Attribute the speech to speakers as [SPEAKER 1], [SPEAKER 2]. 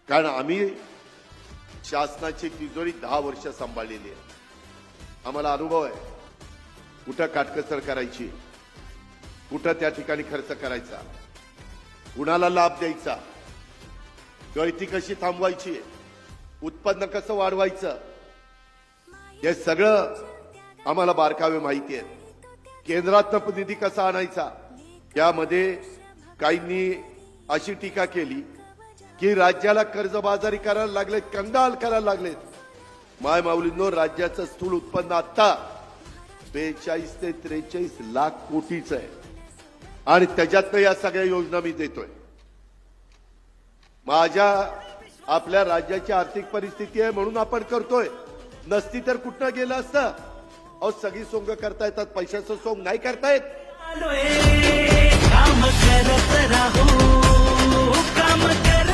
[SPEAKER 1] कारण आम्ही शासनाची तिजोरी 10 वर्ष सांभाळलेली आहे. आम्हाला अनुभव आहे कुठं काटकसर करायची, कुठं त्या ठिकाणी खर्च करायचा, कुणाला लाभ द्यायचा, गळती कशी थांबवायची, उत्पन्न कसं वाढवायचं, हे सगळं आम्हाला बारकावे माहिती आहेत. केंद्रातनं निधी कसा आणायचा, यामध्ये काहींनी अशी टीका केली की राज्याला कर्जबाजारी करायला लागलेत, कंगाल करायला लागलेत. माय माऊलींनो, राज्याचं स्थूल उत्पन्न आता 42 ते 43 लाख कोटीचं आहे आणि त्याच्यातनं या सगळ्या योजना मी देतोय. आपल्या राज्याची आर्थिक परिस्थिती आहे म्हणून आपण करतोय, नसती तर कुठं गेलं असतं. अहो, सगळी सोंग करता येतात, पैशाचं सोंग नाही करता येत.
[SPEAKER 2] काम करत राहू, काम कर